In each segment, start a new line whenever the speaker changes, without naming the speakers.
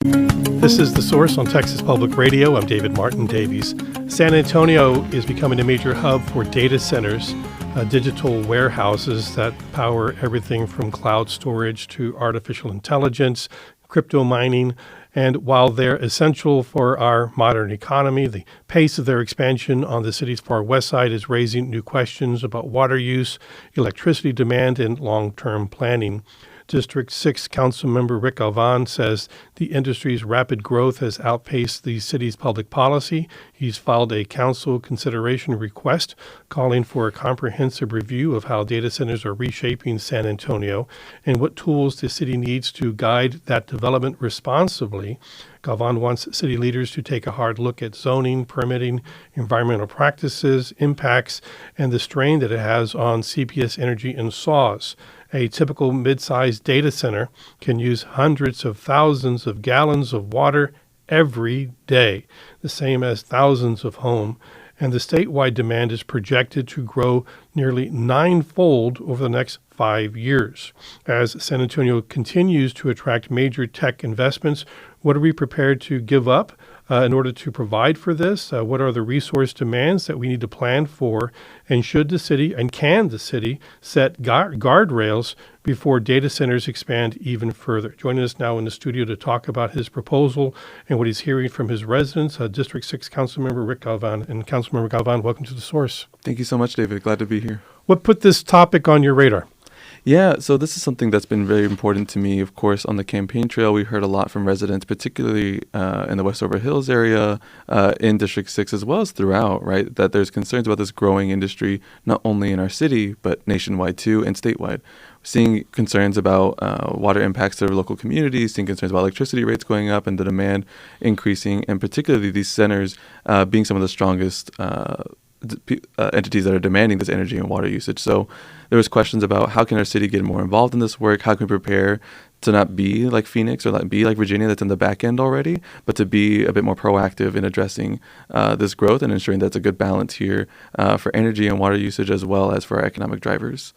This is The Source on Texas Public Radio. I'm David Martin Davies. San Antonio is becoming a major hub for data centers, digital warehouses that power everything from cloud storage to artificial intelligence, crypto mining. And while they're essential for our modern economy, the pace of their expansion on the city's far west side is raising new questions about water use, electricity demand, and long-term planning. District 6 Councilmember Ric Galvan says the industry's rapid growth has outpaced the city's public policy. He's filed a council consideration request calling for a comprehensive review of how data centers are reshaping San Antonio and what tools the city needs to guide that development responsibly. Galvan wants city leaders to take a hard look at zoning, permitting, environmental practices, impacts, and the strain that it has on CPS Energy and SAWS. A typical mid-sized data center can use hundreds of thousands of gallons of water every day, the same as thousands of homes. And the statewide demand is projected to grow nearly ninefold over the next 5 years. As San Antonio continues to attract major tech investments, what are we prepared to give up in order to provide for this? What are the resource demands that we need to plan for? And should the city and can the city set guardrails before data centers expand even further? Joining us now in the studio to talk about his proposal and what he's hearing from his residents, District 6 Councilmember Ric Galvan. And Councilmember Galvan, welcome to The Source.
Thank you so much, David. Glad to be here.
What put this topic on your radar?
Yeah, so this is something that's been very important to me. Of course, on the campaign trail, we heard a lot from residents, particularly in the Westover Hills area, in District 6, as well as throughout, right, that there's concerns about this growing industry, not only in our city, but nationwide too, and statewide. Seeing concerns about water impacts to local communities, seeing concerns about electricity rates going up and the demand increasing, and particularly these centers being some of the strongest entities that are demanding this energy and water usage. So there was questions about how can our city get more involved in this work? How can we prepare to not be like Phoenix or not be like Virginia that's in the back end already, but to be a bit more proactive in addressing this growth and ensuring that's a good balance here for energy and water usage as well as for our economic drivers.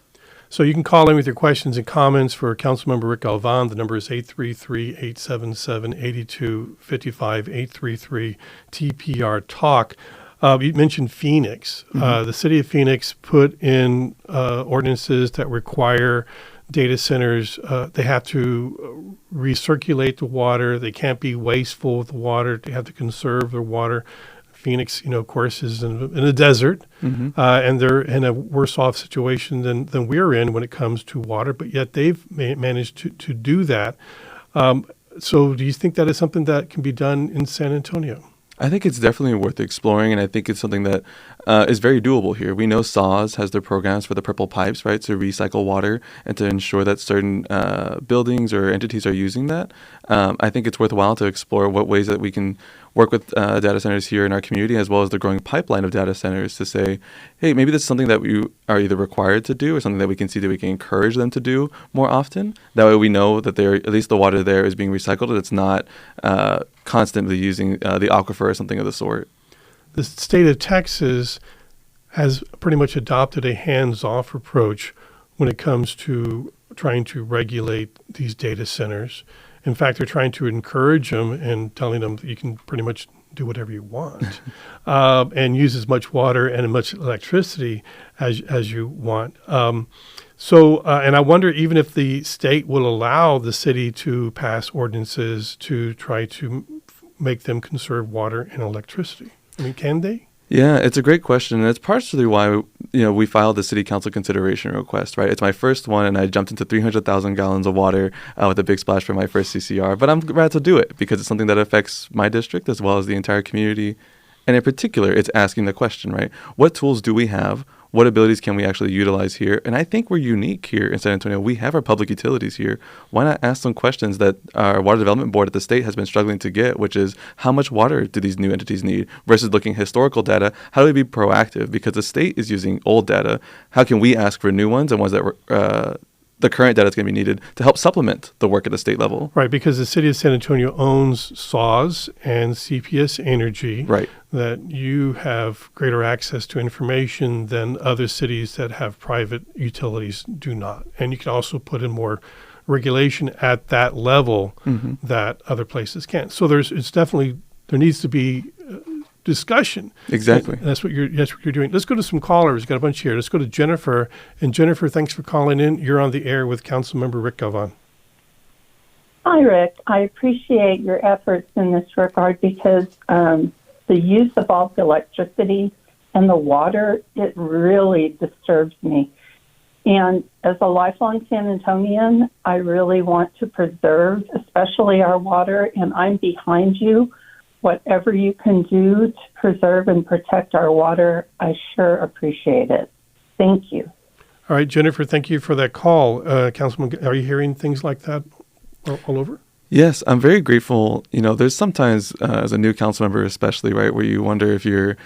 So you can call in with your questions and comments for Councilmember Ric Galvan. The number is 833-877-8255, 833-TPR-TALK. You mentioned Phoenix.
Mm-hmm.
The city of Phoenix put in ordinances that require data centers. They have to recirculate the water. They can't be wasteful with the water. They have to conserve their water. Phoenix, of course, is in a desert, mm-hmm. And they're in a worse off situation than we're in when it comes to water, but yet they've managed to do that. So do you think that is something that can be done in San Antonio?
I think it's definitely worth exploring, and I think it's something that is very doable here. We know SAWS has their programs for the purple pipes, right, to recycle water and to ensure that certain buildings or entities are using that. I think it's worthwhile to explore what ways that we can work with data centers here in our community, as well as the growing pipeline of data centers, to say, hey, maybe this is something that we are either required to do or something that we can see that we can encourage them to do more often. That way we know that at least the water there is being recycled and it's not constantly using the aquifer or something of the sort.
The state of Texas has pretty much adopted a hands-off approach when it comes to trying to regulate these data centers. In fact, they're trying to encourage them and telling them that you can pretty much do whatever you want and use as much water and as much electricity as you want. And I wonder even if the state will allow the city to pass ordinances to try to make them conserve water and electricity. I mean, can they?
Yeah, it's a great question, and it's partially why we filed the city council consideration request, right? It's my first one, and I jumped into 300,000 gallons of water with a big splash for my first CCR, but I'm glad to do it because it's something that affects my district as well as the entire community. And in particular, it's asking the question, right? What tools do we have? What abilities can we actually utilize here? And I think we're unique here in San Antonio. We have our public utilities here. Why not ask some questions that our Water Development Board at the state has been struggling to get, which is how much water do these new entities need versus looking at historical data? How do we be proactive? Because the state is using old data. How can we ask for new ones and ones that were the current data is going to be needed to help supplement the work at the state level?
Right, because the city of San Antonio owns SAWS and CPS Energy.
Right.
That you have greater access to information than other cities that have private utilities do not. And you can also put in more regulation at that level that other places can't. So there needs to be discussion.
Exactly.
And that's what you're doing. Let's go to some callers. We've got a bunch here. Let's go to Jennifer. And Jennifer, thanks for calling in. You're on the air with Councilmember Ric Galvan.
Hi, Rick. I appreciate your efforts in this regard because the use of bulk electricity and the water, it really disturbs me. And as a lifelong San Antonian, I really want to preserve, especially our water, and I'm behind you. Whatever you can do to preserve and protect our water, I sure appreciate it. Thank you.
All right, Jennifer, thank you for that call. Councilman, are you hearing things like that all over?
Yes, I'm very grateful. There's sometimes, as a new council member especially, right, where you wonder if you're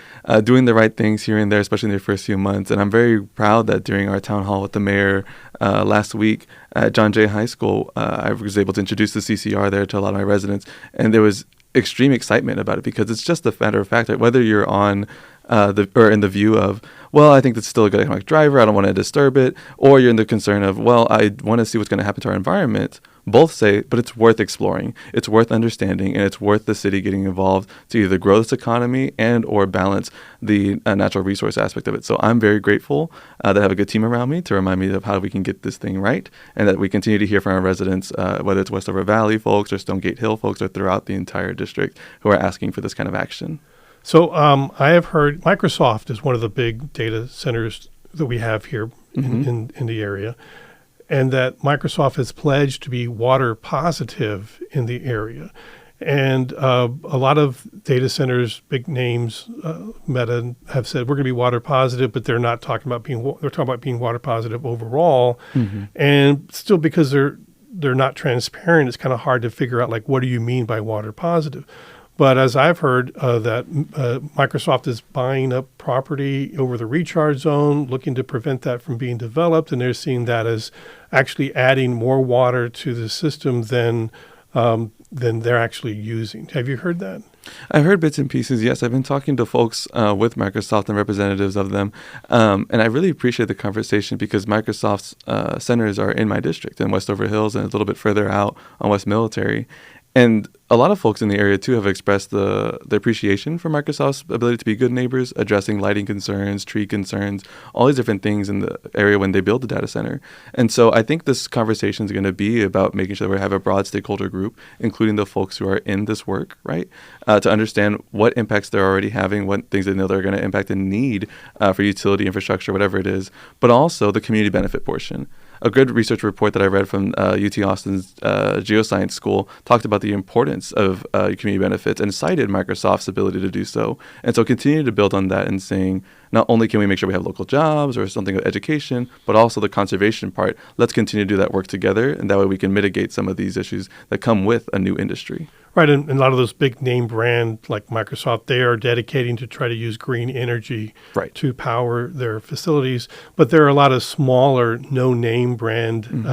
doing the right things here and there, especially in your first few months. And I'm very proud that during our town hall with the mayor last week at John Jay High School, I was able to introduce the CCR there to a lot of my residents. And there was extreme excitement about it because it's just a matter of fact that whether you're on in the view of, well, I think that's still a good economic driver, I don't want to disturb it, or you're in the concern of, well, I want to see what's going to happen to our environment, both say, but it's worth exploring, it's worth understanding, and it's worth the city getting involved to either grow this economy and or balance the natural resource aspect of it. So I'm very grateful that I have a good team around me to remind me of how we can get this thing right, and that we continue to hear from our residents, whether it's Westover Valley folks or Stonegate Hill folks or throughout the entire district, who are asking for this kind of action.
So I have heard Microsoft is one of the big data centers that we have here in the area, and that Microsoft has pledged to be water positive in the area. And a lot of data centers, big names, Meta, have said we're going to be water positive, but they're not talking about they're talking about being water positive overall. And still, because they're not transparent, it's kind of hard to figure out, like, what do you mean by water positive? But as I've heard, that Microsoft is buying up property over the recharge zone, looking to prevent that from being developed, and they're seeing that as actually adding more water to the system than they're actually using. Have you heard that?
I've heard bits and pieces, yes. I've been talking to folks with Microsoft and representatives of them, and I really appreciate the conversation because Microsoft's centers are in my district in Westover Hills and a little bit further out on West Military. And a lot of folks in the area, too, have expressed the appreciation for Microsoft's ability to be good neighbors, addressing lighting concerns, tree concerns, all these different things in the area when they build the data center. And so I think this conversation is going to be about making sure that we have a broad stakeholder group, including the folks who are in this work, right, to understand what impacts they're already having, what things they know they're going to impact and need for utility infrastructure, whatever it is, but also the community benefit portion. A good research report that I read from UT Austin's Geoscience School talked about the importance of community benefits and cited Microsoft's ability to do so. And so continue to build on that and saying, not only can we make sure we have local jobs or something with education, but also the conservation part. Let's continue to do that work together, and that way we can mitigate some of these issues that come with a new industry.
Right, and a lot of those big name brands like Microsoft, they are dedicating to try to use green energy to power their facilities. But there are a lot of smaller, no-name brand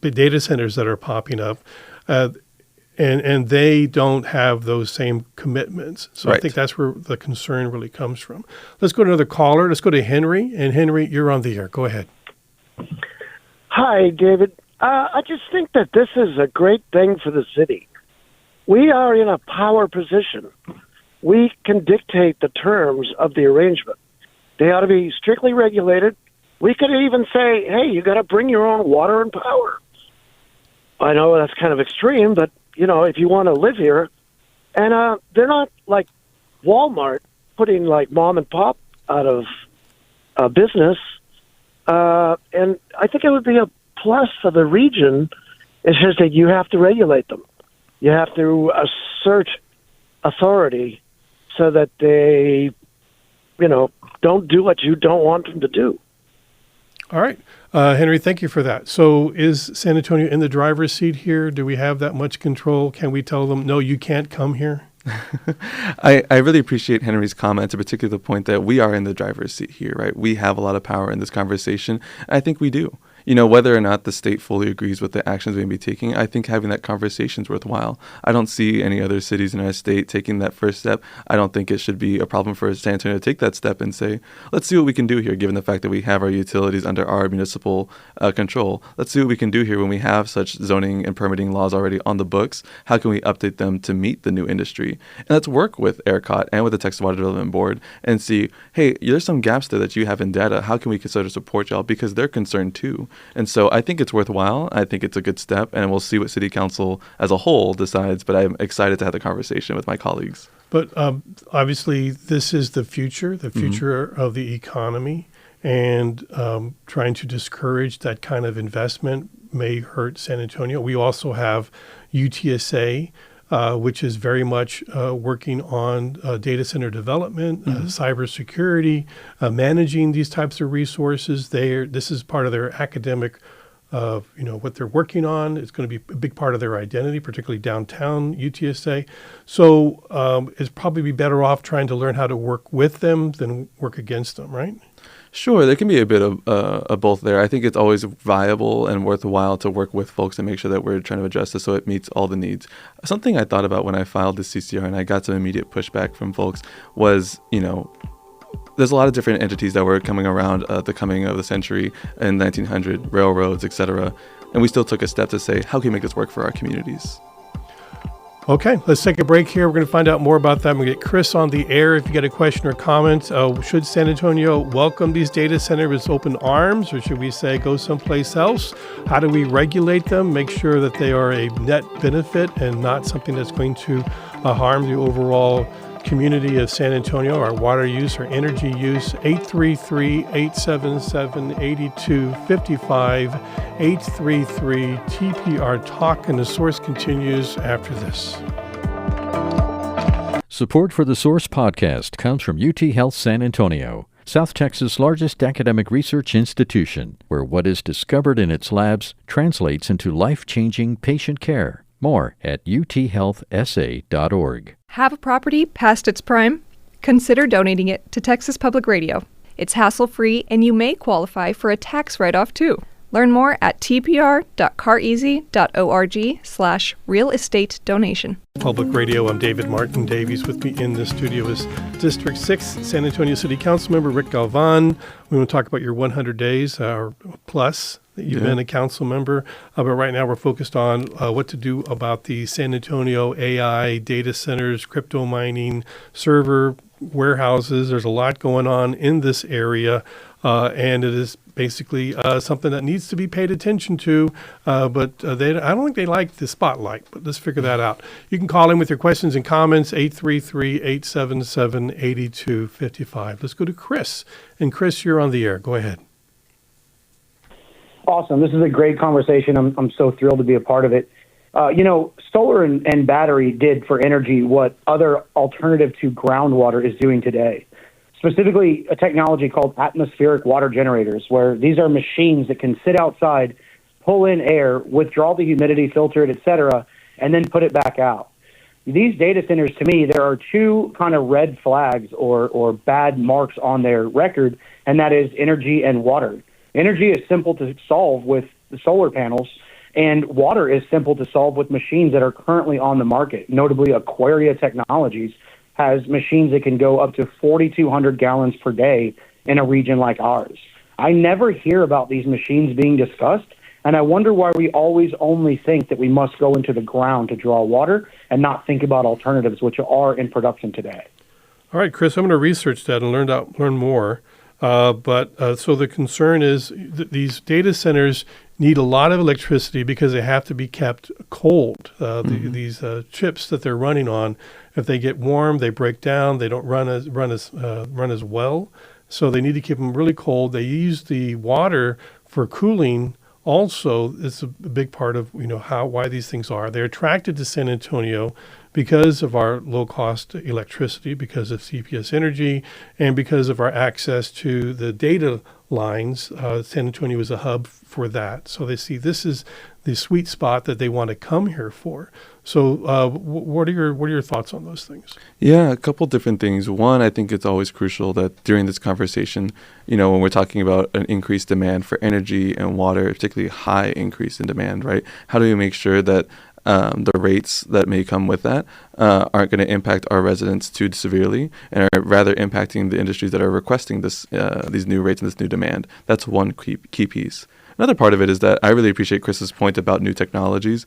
data centers that are popping up, and they don't have those same commitments. So I think that's where the concern really comes from. Let's go to another caller. Let's go to Henry. And Henry, you're on the air. Go ahead.
Hi, David. I just think that this is a great thing for the city. We are in a power position. We can dictate the terms of the arrangement. They ought to be strictly regulated. We could even say, hey, you got to bring your own water and power. I know that's kind of extreme, but, if you want to live here. And they're not like Walmart putting like mom and pop out of business. And I think it would be a plus for the region. It's just that you have to regulate them. You have to assert authority so that they, don't do what you don't want them to do.
All right. Henry, thank you for that. So is San Antonio in the driver's seat here? Do we have that much control? Can we tell them, no, you can't come here?
I really appreciate Henry's comments, in particular the point that we are in the driver's seat here, right? We have a lot of power in this conversation. I think we do. whether or not the state fully agrees with the actions we may be taking, I think having that conversation is worthwhile. I don't see any other cities in our state taking that first step. I don't think it should be a problem for San Antonio to take that step and say, let's see what we can do here, given the fact that we have our utilities under our municipal control. Let's see what we can do here when we have such zoning and permitting laws already on the books. How can we update them to meet the new industry? And let's work with ERCOT and with the Texas Water Development Board and see, hey, there's some gaps there that you have in data. How can we sort of support y'all? Because they're concerned too. And so I think it's worthwhile. I think it's a good step, and we'll see what City Council as a whole decides. But I'm excited to have the conversation with my colleagues.
But obviously, this is the future of the economy, and trying to discourage that kind of investment may hurt San Antonio. We also have UTSA, which is very much working on data center development, cybersecurity, managing these types of resources. This is part of their academic, what they're working on. It's going to be a big part of their identity, particularly downtown UTSA. So it's probably be better off trying to learn how to work with them than work against them, right?
Sure, there can be a bit of both there. I think it's always viable and worthwhile to work with folks and make sure that we're trying to adjust this so it meets all the needs. Something I thought about when I filed the CCR and I got some immediate pushback from folks was, there's a lot of different entities that were coming around the coming of the century in 1900, railroads, etc. And we still took a step to say, how can we make this work for our communities?
Okay, let's take a break here. We're going to find out more about that. I'm going to get Chris on the air. If you got a question or comment, should San Antonio welcome these data centers with open arms, or should we say go someplace else? How do we regulate them? Make sure that they are a net benefit and not something that's going to harm the overall community of San Antonio, our water use, our energy use. 833-877-8255, 833-TPR Talk, and the Source continues after this.
Support for the Source podcast comes from UT Health San Antonio, South Texas' largest academic research institution, where what is discovered in its labs translates into life-changing patient care. More at uthealthsa.org.
Have a property past its prime? Consider donating it to Texas Public Radio. It's hassle-free, and you may qualify for a tax write-off too. Learn more at tpr.careasy.org/real estate donation.
Public Radio, I'm David Martin Davies. With me in the studio is District 6 San Antonio City Council member Ric Galvan. We want to talk about your 100 days or plus that you've been a council member. But right now we're focused on what to do about the San Antonio AI data centers, crypto mining, server warehouses. There's a lot going on in this area, and it is basically something that needs to be paid attention to, but I don't think they like the spotlight, but let's figure that out. You can call in with your questions and comments, 833-877-8255. Let's go to Chris. And Chris, you're on the air. Go ahead.
Awesome. This is a great conversation. I'm so thrilled to be a part of it. Solar and battery did for energy what other alternative to groundwater is doing today. Specifically, a technology called atmospheric water generators, where these are machines that can sit outside, pull in air, withdraw the humidity, filter it, et cetera, and then put it back out. These data centers, to me, there are two kind of red flags or bad marks on their record, and that is energy and water. Energy is simple to solve with the solar panels, and water is simple to solve with machines that are currently on the market. Notably, Aquaria Technologies has machines that can go up to 4,200 gallons per day in a region like ours. I never hear about these machines being discussed, and I wonder why we always only think that we must go into the ground to draw water and not think about alternatives, which are in production today.
All right, Chris, I'm going to research that and learn more. So the concern is these data centers need a lot of electricity because they have to be kept cold. These chips that they're running on, if they get warm, they break down. They don't run as well. So they need to keep them really cold. They use the water for cooling. Also, it's a big part of why these things are. They're attracted to San Antonio because of our low-cost electricity, because of CPS Energy, and because of our access to the data lines. San Antonio is a hub for that. So they see this is the sweet spot that they want to come here for. So what are your thoughts on those things?
Yeah, a couple different things. One, I think it's always crucial that during this conversation, when we're talking about an increased demand for energy and water, particularly high increase in demand, right? How do we make sure that the rates that may come with that aren't going to impact our residents too severely, and are rather impacting the industries that are requesting these new rates and this new demand? That's one key piece. Another part of it is that I really appreciate Chris's point about new technologies,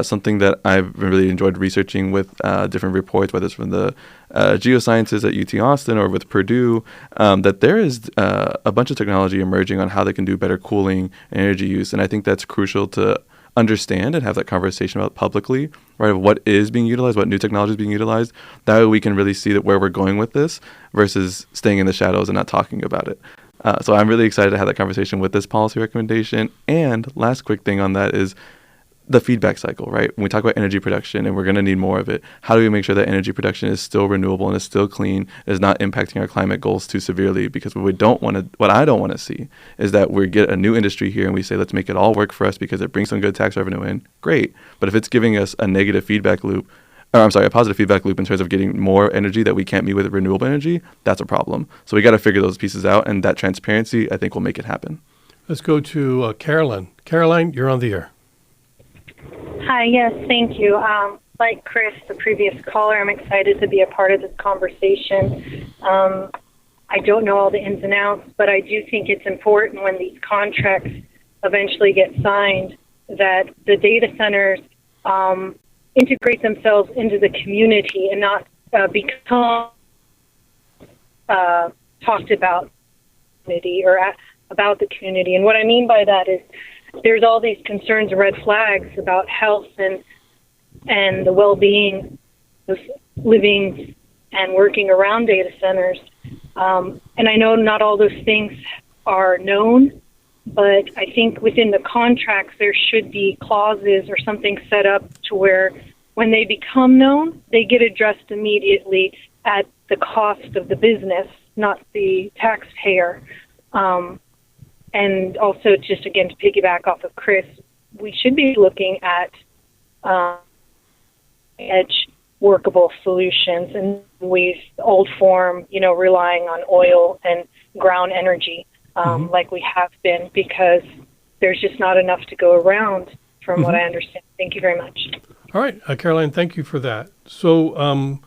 something that I've really enjoyed researching with different reports, whether it's from the geosciences at UT Austin or with Purdue, that there is a bunch of technology emerging on how they can do better cooling and energy use. And I think that's crucial to understand and have that conversation about publicly, right, of what is being utilized, what new technology is being utilized. That way we can really see that where we're going with this versus staying in the shadows and not talking about it. So I'm really excited to have that conversation with this policy recommendation. And last quick thing on that is the feedback cycle, right? When we talk about energy production and we're going to need more of it, how do we make sure that energy production is still renewable and is still clean, is not impacting our climate goals too severely? Because what I don't want to see is that we get a new industry here and we say, let's make it all work for us because it brings some good tax revenue in. Great. But if it's giving us a positive feedback loop in terms of getting more energy that we can't meet with renewable energy, that's a problem. So we got to figure those pieces out, and that transparency, I think, will make it happen.
Let's go to Caroline. Caroline, you're on the air.
Hi, yes, thank you. Like Chris, the previous caller, I'm excited to be a part of this conversation. I don't know all the ins and outs, but I do think it's important when these contracts eventually get signed that the data centers integrate themselves into the community and not become talked about community or about the community. And what I mean by that is there's all these concerns and red flags about health and the well-being of living and working around data centers. And I know not all those things are known, but I think within the contracts there should be clauses or something set up to where when they become known, they get addressed immediately at the cost of the business, not the taxpayer. And also, just again, to piggyback off of Chris, we should be looking at edge workable solutions and with old form, relying on oil and ground energy like we have been, because there's just not enough to go around from what I understand. Thank you very much.
All right, Caroline, thank you for that. So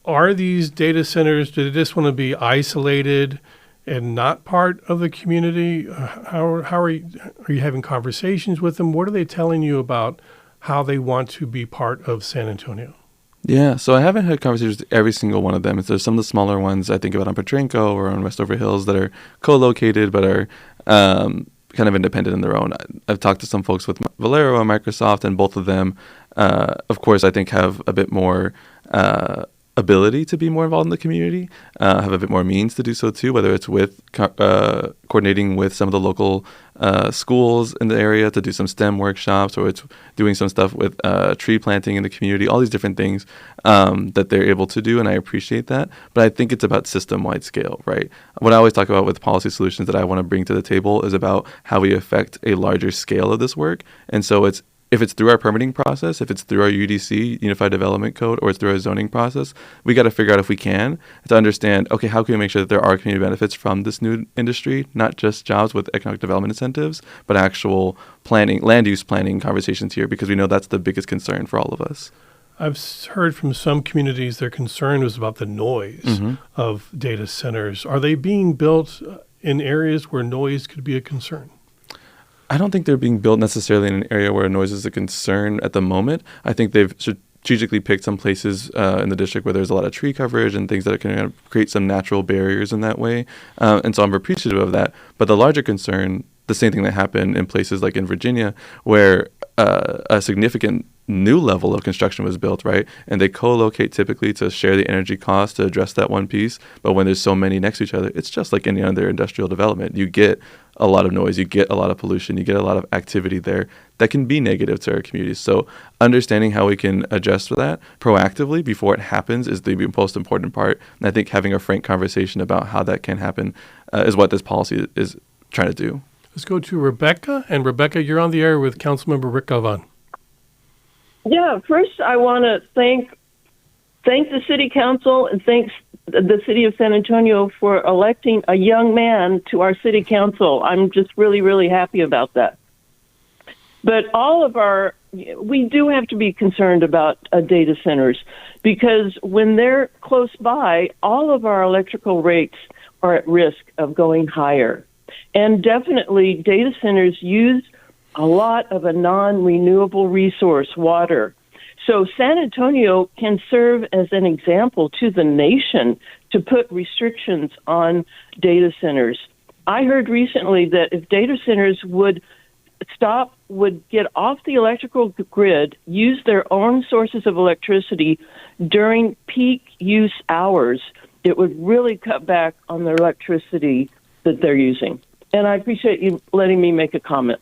are these data centers, do they just want to be isolated and not part of the community? How are you having conversations with them? What are they telling you about how they want to be part of San Antonio?
Yeah, so I haven't had conversations with every single one of them. There's some of the smaller ones I think about on Petrenko or on Westover Hills that are co-located but are kind of independent in their own. I've talked to some folks with Valero and Microsoft, and both of them, of course, I think have a bit more ability to be more involved in the community, have a bit more means to do so too, whether it's with coordinating with some of the local schools in the area to do some STEM workshops, or it's doing some stuff with tree planting in the community, all these different things that they're able to do, and I appreciate that. But I think it's about system-wide scale, right? What I always talk about with policy solutions that I want to bring to the table is about how we affect a larger scale of this work. And so if it's through our permitting process, if it's through our UDC, Unified Development Code, or it's through our zoning process, we got to figure out if we can to understand, okay, how can we make sure that there are community benefits from this new industry, not just jobs with economic development incentives, but actual planning, land use planning conversations here, because we know that's the biggest concern for all of us.
I've heard from some communities their concern was about the noise of data centers. Are they being built in areas where noise could be a concern?
I don't think they're being built necessarily in an area where noise is a concern at the moment. I think they've strategically picked some places in the district where there's a lot of tree coverage and things that can kind of create some natural barriers in that way. And so I'm appreciative of that. But the larger concern, the same thing that happened in places like in Virginia, where a significant new level of construction was built, right? And they co-locate typically to share the energy cost to address that one piece. But when there's so many next to each other, it's just like any other industrial development. You get a lot of noise, you get a lot of pollution, you get a lot of activity there that can be negative to our communities. So understanding how we can adjust for that proactively before it happens is the most important part. And I think having a frank conversation about how that can happen is what this policy is trying to do.
Let's go to Rebecca. And Rebecca, you're on the air with Councilmember Ric Galvan.
Yeah, first I want to thank the City Council and thanks the City of San Antonio for electing a young man to our City Council. I'm just really, really happy about that. But we do have to be concerned about data centers because when they're close by, all of our electrical rates are at risk of going higher. And definitely data centers use a lot of a non-renewable resource, water. So San Antonio can serve as an example to the nation to put restrictions on data centers. I heard recently that if data centers would get off the electrical grid, use their own sources of electricity during peak use hours, it would really cut back on the electricity that they're using. And I appreciate you letting me make a comment.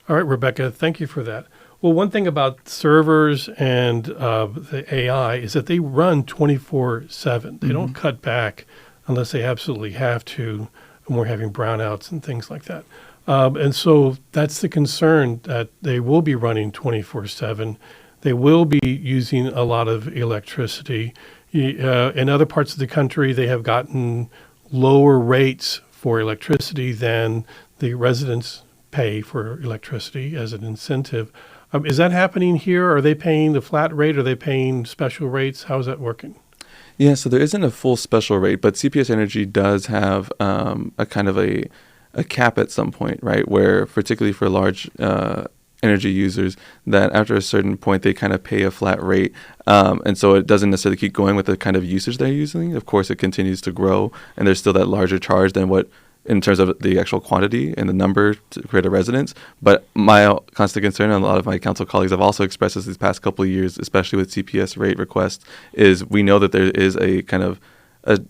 All right, Rebecca, thank you for that. Well, one thing about servers and the AI is that they run 24/7. They don't cut back unless they absolutely have to, and we're having brownouts and things like that. And so that's the concern, that they will be running 24/7. They will be using a lot of electricity. In other parts of the country, they have gotten lower rates for electricity than the residents pay for electricity as an incentive. Is that happening here? Are they paying the flat rate? Are they paying special rates? How is that working?
Yeah, so there isn't a full special rate, but CPS Energy does have a kind of a cap at some point, right? Where particularly for large energy users, that after a certain point they kind of pay a flat rate, and so it doesn't necessarily keep going with the kind of usage they're using. Of course, it continues to grow, and there's still that larger charge than what in terms of the actual quantity and the number to create a residence. But my constant concern, and a lot of my council colleagues have also expressed this these past couple of years, especially with CPS rate requests, is we know that there is a kind of a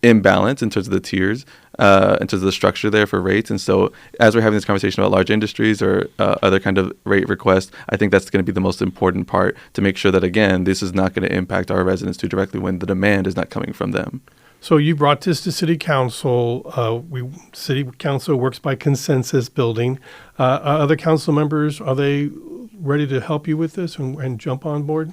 imbalance in terms of the tiers, in terms of the structure there for rates. And so as we're having this conversation about large industries or other kind of rate requests, I think that's going to be the most important part to make sure that, again, this is not going to impact our residents too directly when the demand is not coming from them.
So you brought this to City Council. City Council works by consensus building. Other council members, are they ready to help you with this and jump on board?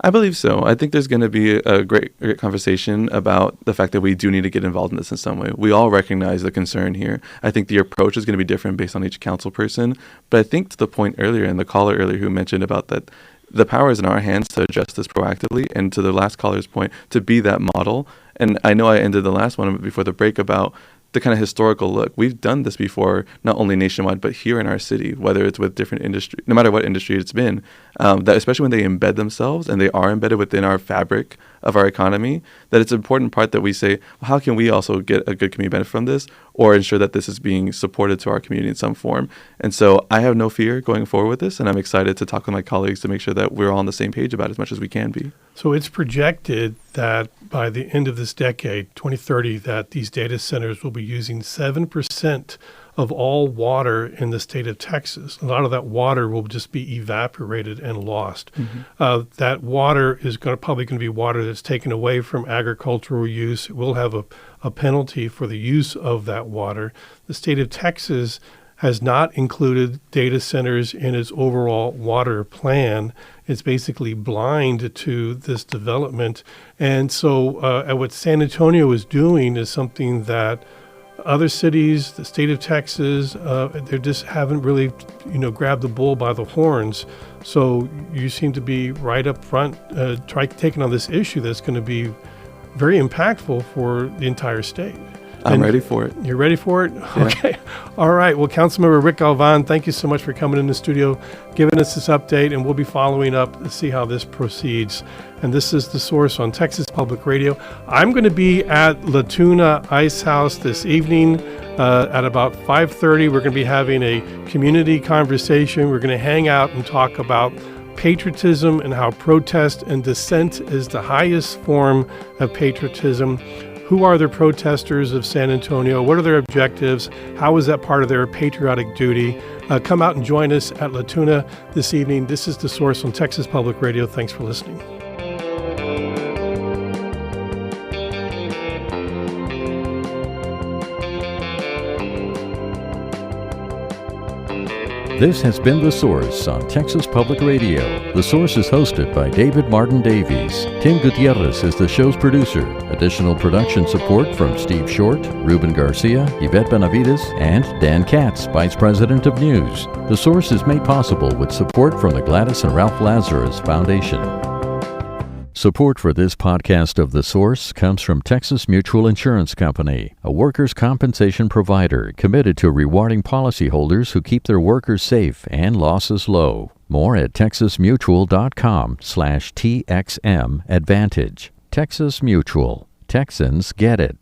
I believe so. I think there's going to be a great conversation about the fact that we do need to get involved in this in some way. We all recognize the concern here. I think the approach is going to be different based on each council person. But I think to the point earlier, and the caller earlier who mentioned about that, the power is in our hands to adjust this proactively, and to the last caller's point, to be that model. And I know I ended the last one before the break about the kind of historical look. We've done this before, not only nationwide, but here in our city, whether it's with different industry, no matter what industry it's been, that especially when they embed themselves and they are embedded within our fabric of our economy, that it's an important part that we say, well, how can we also get a good community benefit from this or ensure that this is being supported to our community in some form? And so I have no fear going forward with this, and I'm excited to talk with my colleagues to make sure that we're all on the same page about it as much as we can be.
So it's projected that by the end of this decade, 2030, that these data centers will be using 7% of all water in the state of Texas. A lot of that water will just be evaporated and lost. That water is probably going to be water that's taken away from agricultural use. It will have a penalty for the use of that water. The state of Texas has not included data centers in its overall water plan. It's basically blind to this development. And so what San Antonio is doing is something that other cities, the state of Texas, they just haven't really, grabbed the bull by the horns. So you seem to be right up front, taking on this issue that's going to be very impactful for the entire state.
I'm ready for it.
You're ready for it?
Yeah.
Okay. All right. Well, Councilmember Ric Galvan, thank you so much for coming in the studio, giving us this update, and we'll be following up to see how this proceeds. And this is The Source on Texas Public Radio. I'm going to be at La Tuna Ice House this evening at about 5:30. We're going to be having a community conversation. We're going to hang out and talk about patriotism and how protest and dissent is the highest form of patriotism. Who are the protesters of San Antonio? What are their objectives? How is that part of their patriotic duty? Come out and join us at La Tuna this evening. This is The Source on Texas Public Radio. Thanks for listening.
This has been The Source on Texas Public Radio. The Source is hosted by David Martin Davies. Tim Gutierrez is the show's producer. Additional production support from Steve Short, Ruben Garcia, Yvette Benavides, and Dan Katz, Vice President of News. The Source is made possible with support from the Gladys and Ralph Lazarus Foundation. Support for this podcast of The Source comes from Texas Mutual Insurance Company, a workers' compensation provider committed to rewarding policyholders who keep their workers safe and losses low. More at texasmutual.com/TXM Advantage. Texas Mutual. Texans get it.